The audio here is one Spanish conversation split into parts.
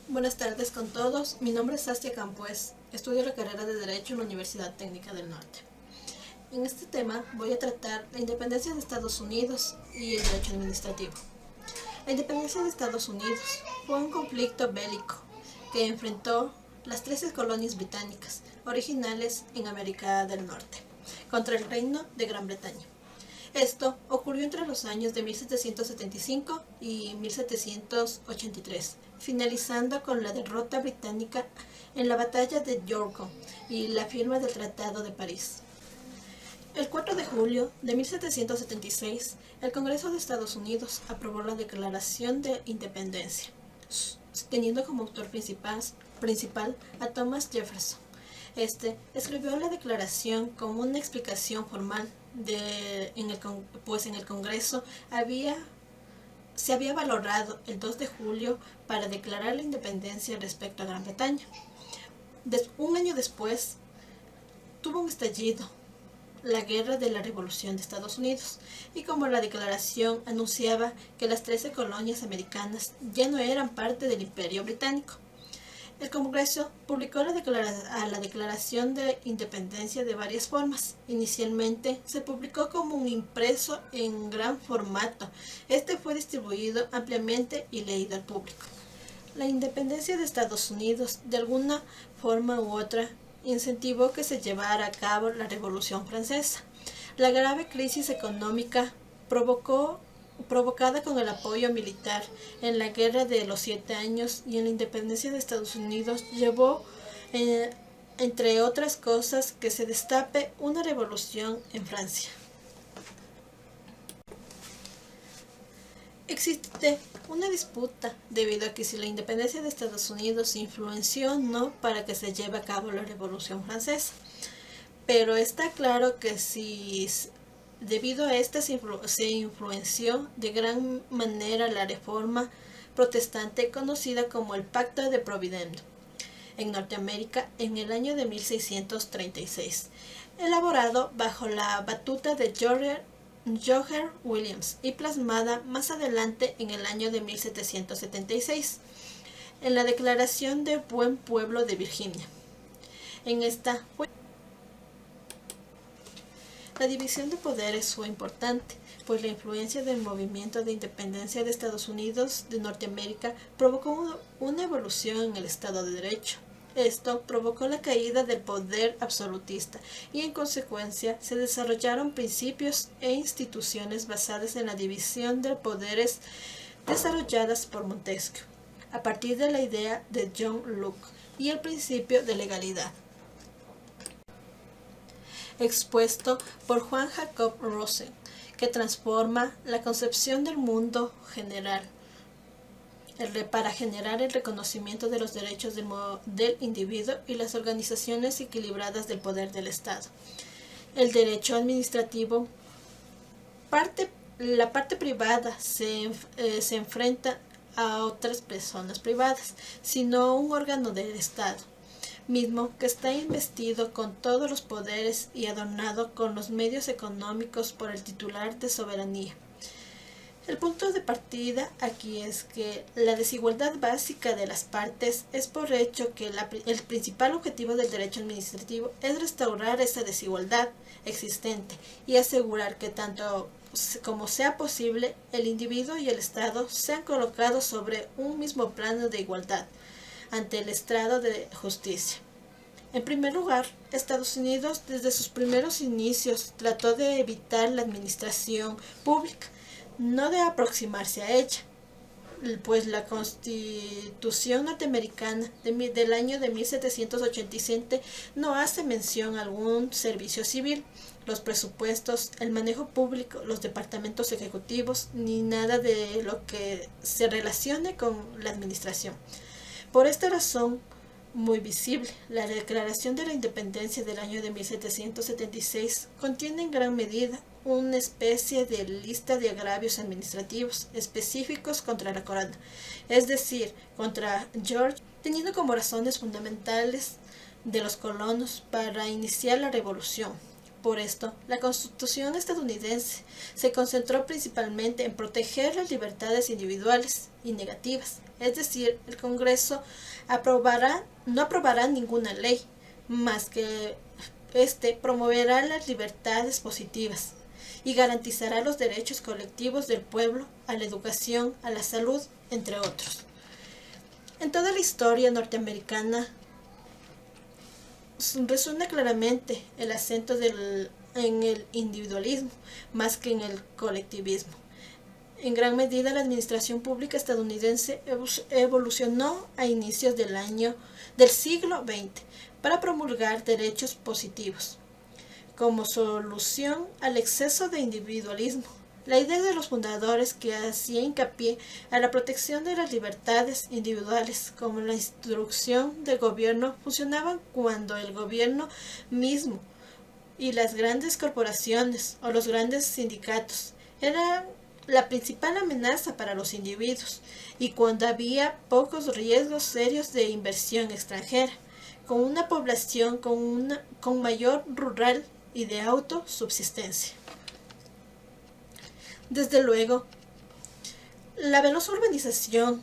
Buenas tardes con todos, mi nombre es Sastia Campues, estudio la carrera de Derecho en la Universidad Técnica del Norte. En este tema voy a tratar la independencia de Estados Unidos y el derecho administrativo. La independencia de Estados Unidos fue un conflicto bélico que enfrentó las 13 colonias británicas originales en América del Norte contra el Reino de Gran Bretaña. Esto ocurrió entre los años de 1775 y 1783, finalizando con la derrota británica en la batalla de Yorktown y la firma del Tratado de París. El 4 de julio de 1776, el Congreso de Estados Unidos aprobó la Declaración de Independencia, teniendo como autor principal a Thomas Jefferson. Este escribió la declaración como una explicación formal en el Congreso se había valorado el 2 de julio para declarar la independencia respecto a Gran Bretaña. Un año después, tuvo un estallido, la Guerra de la Revolución de Estados Unidos, y como la declaración anunciaba que las 13 colonias americanas ya no eran parte del Imperio Británico, el Congreso publicó la Declaración de Independencia de varias formas. Inicialmente se publicó como un impreso en gran formato. Este fue distribuido ampliamente y leído al público. La independencia de Estados Unidos, de alguna forma u otra, incentivó que se llevara a cabo la Revolución Francesa. La grave crisis económica provocada con el apoyo militar en la Guerra de los 7 Años y en la independencia de Estados Unidos llevó, entre otras cosas, que se destape una revolución en Francia. Existe una disputa debido a que si la independencia de Estados Unidos influenció o no para que se lleve a cabo la Revolución Francesa. Pero está claro que debido a esta se influenció de gran manera la reforma protestante conocida como el Pacto de Providence en Norteamérica en el año de 1636, elaborado bajo la batuta de George Williams y plasmada más adelante en el año de 1776 en la Declaración de Buen Pueblo de Virginia. En esta la división de poderes fue importante, pues la influencia del movimiento de independencia de Estados Unidos de Norteamérica provocó una evolución en el Estado de Derecho. Esto provocó la caída del poder absolutista y en consecuencia se desarrollaron principios e instituciones basadas en la división de poderes desarrolladas por Montesquieu, a partir de la idea de John Locke y el principio de legalidad, expuesto por Juan Jacob Rousseau, que transforma la concepción del mundo general para generar el reconocimiento de los derechos del individuo y las organizaciones equilibradas del poder del Estado. El derecho administrativo, la parte privada se enfrenta a otras personas privadas, sino un órgano del Estado mismo que está investido con todos los poderes y adornado con los medios económicos por el titular de soberanía. El punto de partida aquí es que la desigualdad básica de las partes es por hecho que el principal objetivo del derecho administrativo es restaurar esa desigualdad existente y asegurar que tanto como sea posible el individuo y el Estado sean colocados sobre un mismo plano de igualdad ante el estrado de justicia. En primer lugar, Estados Unidos desde sus primeros inicios trató de evitar la administración pública, no de aproximarse a ella, pues la Constitución norteamericana del año de 1787 no hace mención a algún servicio civil, los presupuestos, el manejo público, los departamentos ejecutivos, ni nada de lo que se relacione con la administración. Por esta razón muy visible, la Declaración de la Independencia del año de 1776 contiene en gran medida una especie de lista de agravios administrativos específicos contra la corona, es decir, contra George, teniendo como razones fundamentales de los colonos para iniciar la revolución, Por esto, la Constitución estadounidense se concentró principalmente en proteger las libertades individuales y negativas, es decir, el Congreso no aprobará ninguna ley, más que promoverá las libertades positivas y garantizará los derechos colectivos del pueblo a la educación, a la salud, entre otros. En toda la historia norteamericana resuena claramente el acento en el individualismo más que en el colectivismo. En gran medida, la administración pública estadounidense evolucionó a inicios del siglo XX para promulgar derechos positivos. Como solución al exceso de individualismo, la idea de los fundadores que hacía hincapié a la protección de las libertades individuales como la instrucción del gobierno funcionaban cuando el gobierno mismo y las grandes corporaciones o los grandes sindicatos eran la principal amenaza para los individuos y cuando había pocos riesgos serios de inversión extranjera, con una población con mayor rural y de autosubsistencia. Desde luego, la veloz urbanización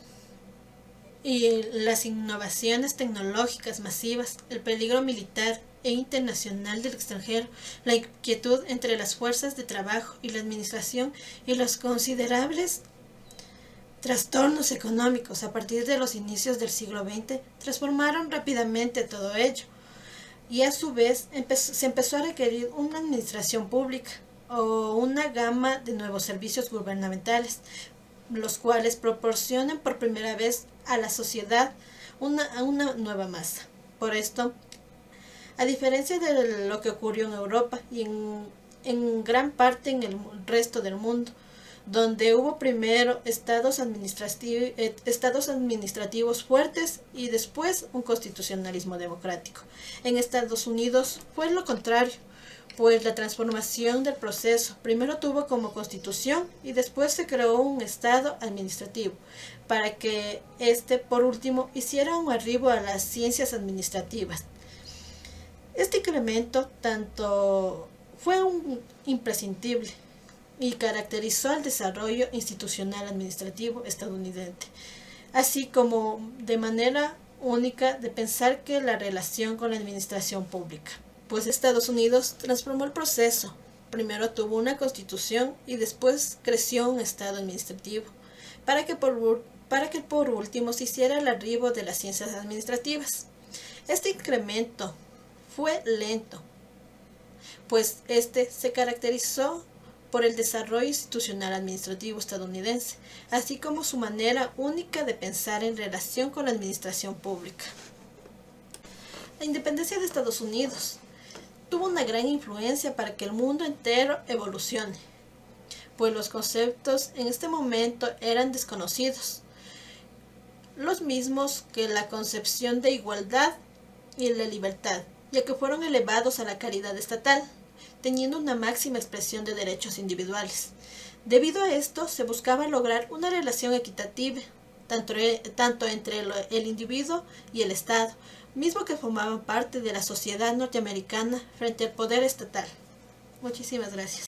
y las innovaciones tecnológicas masivas, el peligro militar e internacional del extranjero, la inquietud entre las fuerzas de trabajo y la administración y los considerables trastornos económicos a partir de los inicios del siglo XX transformaron rápidamente todo ello y a su vez se empezó a requerir una administración pública o una gama de nuevos servicios gubernamentales, los cuales proporcionan por primera vez a la sociedad una nueva masa. Por esto, a diferencia de lo que ocurrió en Europa y en gran parte en el resto del mundo, donde hubo primero estados administrativos fuertes y después un constitucionalismo democrático. En Estados Unidos fue lo contrario, pues la transformación del proceso primero tuvo como constitución y después se creó un estado administrativo, para que por último hiciera un arribo a las ciencias administrativas. Este incremento fue imprescindible y caracterizó el desarrollo institucional administrativo estadounidense, así como de manera única de pensar que la relación con la administración pública. Pues Estados Unidos transformó el proceso. Primero tuvo una constitución y después creció un estado administrativo, para que por último se hiciera el arribo de las ciencias administrativas. Este incremento fue lento, pues se caracterizó por el desarrollo institucional administrativo estadounidense, así como su manera única de pensar en relación con la administración pública. La independencia de Estados Unidos tuvo una gran influencia para que el mundo entero evolucione, pues los conceptos en este momento eran desconocidos, los mismos que la concepción de igualdad y la libertad, ya que fueron elevados a la caridad estatal, teniendo una máxima expresión de derechos individuales. Debido a esto, se buscaba lograr una relación equitativa, tanto entre el individuo y el Estado, mismo que formaban parte de la sociedad norteamericana frente al poder estatal. Muchísimas gracias.